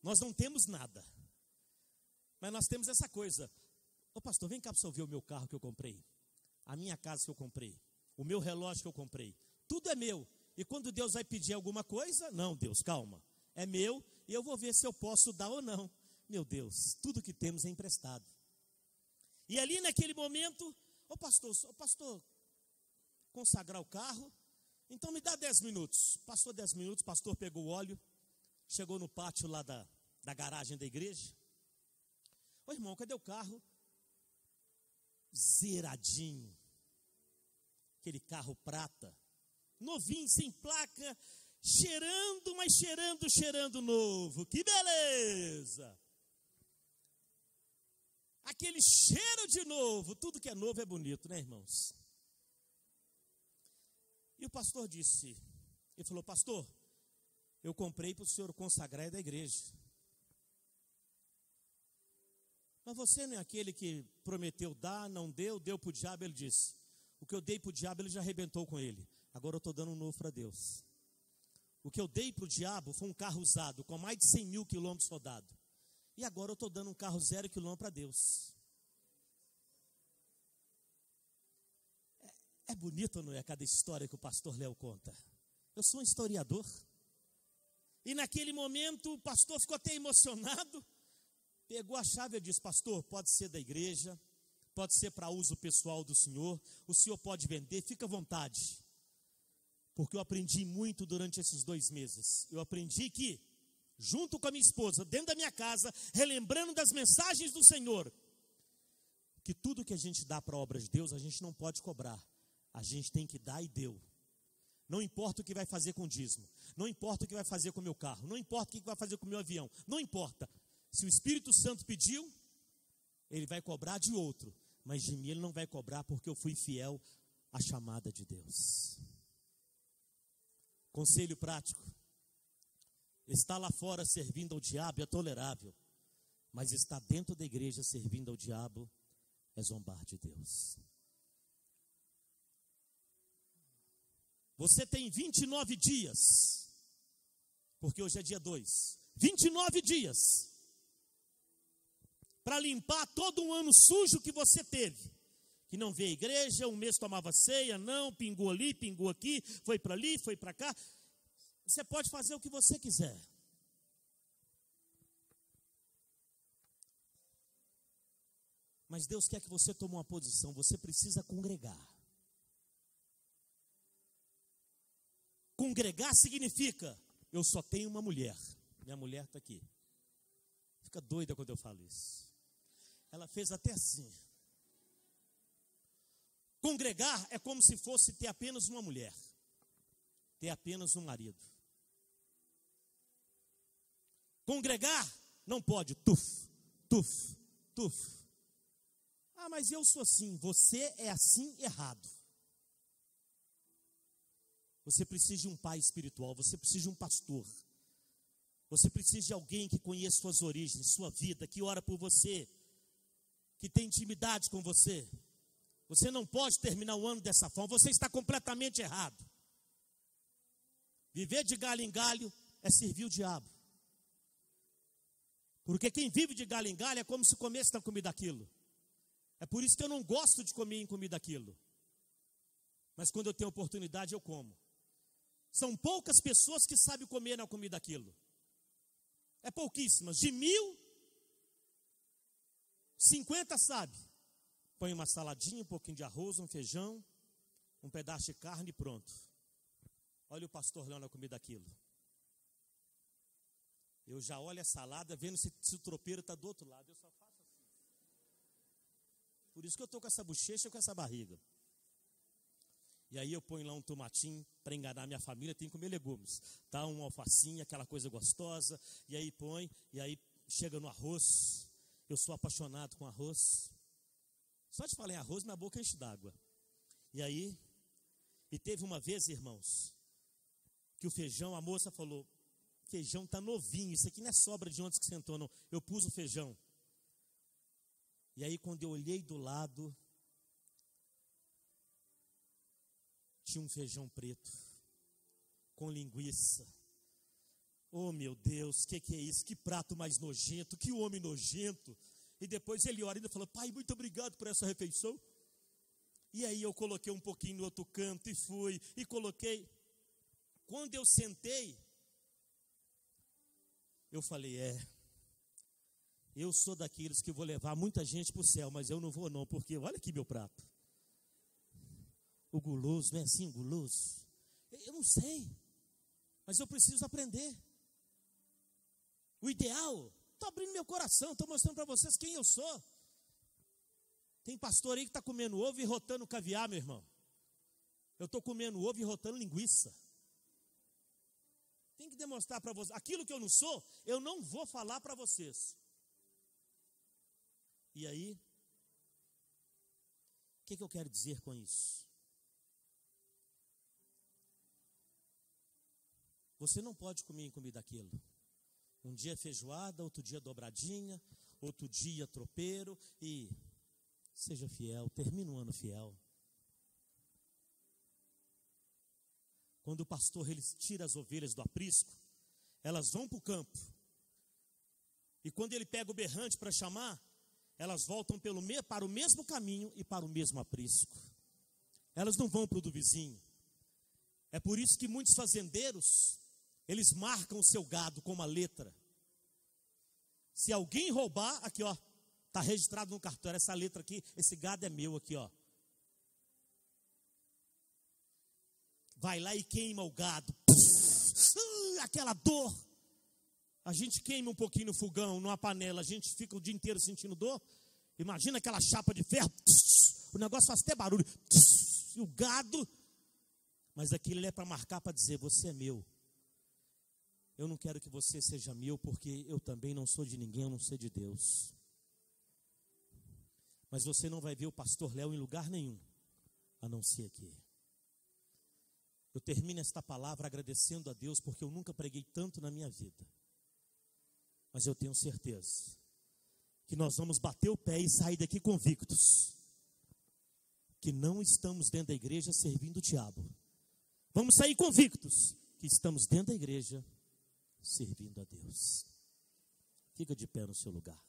Nós não temos nada, mas nós temos essa coisa. Ô pastor, vem cá para o senhor ver o meu carro que eu comprei, a minha casa que eu comprei, o meu relógio que eu comprei, tudo é meu. E quando Deus vai pedir alguma coisa, não, Deus, calma, é meu e eu vou ver se eu posso dar ou não. Meu Deus, tudo que temos é emprestado. E ali naquele momento, ô pastor, consagrar o carro, então me dá 10 minutos. Passou 10 minutos, o pastor pegou o óleo, chegou no pátio lá da garagem da igreja. Ô irmão, cadê o carro? Zeradinho. Aquele carro prata, novinho, sem placa, cheirando, mas cheirando novo. Que beleza! Aquele cheiro de novo. Tudo que é novo é bonito, né, irmãos? E o pastor disse, ele falou: pastor, eu comprei para o senhor consagrar da igreja. Mas você não é aquele que prometeu dar, não deu para o diabo. Ele disse: o que eu dei para o diabo ele já arrebentou com ele, agora eu estou dando um novo para Deus. O que eu dei para o diabo foi um carro usado com mais de 100 mil quilômetros rodados, e agora eu estou dando um carro 0 quilômetro para Deus. É bonito ou não é cada história que o pastor Léo conta? Eu sou um historiador. E naquele momento o pastor ficou até emocionado, pegou a chave e disse: pastor, pode ser da igreja, pode ser para uso pessoal do senhor, o senhor pode vender, fica à vontade. Porque eu aprendi muito durante esses 2 meses. Eu aprendi que, junto com a minha esposa, dentro da minha casa, relembrando das mensagens do Senhor, que tudo que a gente dá para a obra de Deus, a gente não pode cobrar. A gente tem que dar e deu. Não importa o que vai fazer com o dízimo, não importa o que vai fazer com o meu carro, não importa o que vai fazer com o meu avião, não importa. Se o Espírito Santo pediu, ele vai cobrar de outro, mas de mim ele não vai cobrar, porque eu fui fiel à chamada de Deus. Conselho prático: estar lá fora servindo ao diabo é tolerável, mas estar dentro da igreja servindo ao diabo é zombar de Deus. Você tem 29 dias, porque hoje é dia 2, 29 dias, para limpar todo um ano sujo que você teve, que não veio à igreja, um mês tomava ceia, não, pingou ali, pingou aqui, foi para ali, foi para cá. Você pode fazer o que você quiser. Mas Deus quer que você tome uma posição, você precisa congregar. Congregar significa, eu só tenho uma mulher, minha mulher está aqui. Fica doida quando eu falo isso. Ela fez até assim. Congregar é como se fosse ter apenas uma mulher, ter apenas um marido. Congregar não pode, tuf, tuf, tuf. Ah, mas eu sou assim. Você é assim errado. Você precisa de um pai espiritual, você precisa de um pastor. Você precisa de alguém que conheça suas origens, sua vida, que ora por você, que tem intimidade com você. Você não pode terminar o ano dessa forma, você está completamente errado. Viver de galho em galho é servir o diabo. Porque quem vive de galho em galho é como se comesse na comida aquilo. É por isso que eu não gosto de comer em comida aquilo. Mas quando eu tenho oportunidade eu como. São poucas pessoas que sabem comer na comida aquilo. É pouquíssimas. De 1.000, 50 sabe. Põe uma saladinha, um pouquinho de arroz, um feijão, um pedaço de carne e pronto. Olha o pastor Léo na comida aquilo. Eu já olho a salada, vendo se o tropeiro está do outro lado. Eu só faço assim. Por isso que eu estou com essa bochecha e com essa barriga. E aí eu ponho lá um tomatinho para enganar minha família, tem que comer legumes. Tá, um alfacinho, aquela coisa gostosa. E aí põe, e aí chega no arroz. Eu sou apaixonado com arroz. Só de falar em arroz, minha boca enche d'água. E aí, e teve uma vez, irmãos, que o feijão, a moça falou, feijão está novinho, isso aqui não é sobra de onde que sentou, não. Eu pus o feijão. E aí, quando eu olhei do lado, tinha um feijão preto, com linguiça. Oh, meu Deus, que é isso? Que prato mais nojento, que homem nojento. E depois ele ora e fala, pai, muito obrigado por essa refeição. E aí eu coloquei um pouquinho no outro canto e fui, e coloquei. Quando eu sentei, eu falei, eu sou daqueles que vou levar muita gente para o céu, mas eu não vou não, porque olha aqui meu prato. O guloso, não é assim, guloso? Eu não sei, mas eu preciso aprender. O ideal, estou abrindo meu coração, estou mostrando para vocês quem eu sou. Tem pastor aí que está comendo ovo e rotando caviar, meu irmão. Eu estou comendo ovo e rotando linguiça. Tem que demonstrar para vocês. Aquilo que eu não sou, eu não vou falar para vocês. E aí, o que eu quero dizer com isso? Você não pode comer em comida aquilo. Um dia feijoada, outro dia dobradinha, outro dia tropeiro e seja fiel, termina o ano fiel. Quando o pastor ele tira as ovelhas do aprisco, elas vão para o campo. E quando ele pega o berrante para chamar, elas voltam para o mesmo caminho e para o mesmo aprisco. Elas não vão para o do vizinho. É por isso que muitos fazendeiros, eles marcam o seu gado com uma letra. Se alguém roubar, aqui ó, está registrado no cartório, essa letra aqui, esse gado é meu aqui ó. Vai lá e queima o gado. Aquela dor. A gente queima um pouquinho no fogão, numa panela, a gente fica o dia inteiro sentindo dor. Imagina aquela chapa de ferro. O negócio faz até barulho. E o gado. Mas aquilo é para marcar, para dizer, você é meu. Eu não quero que você seja meu, porque eu também não sou de ninguém, eu não sou de Deus. Mas você não vai ver o pastor Léo em lugar nenhum, a não ser aqui. Eu termino esta palavra agradecendo a Deus, porque eu nunca preguei tanto na minha vida. Mas eu tenho certeza que nós vamos bater o pé e sair daqui convictos que não estamos dentro da igreja servindo o diabo. Vamos sair convictos que estamos dentro da igreja servindo a Deus. Fica de pé no seu lugar.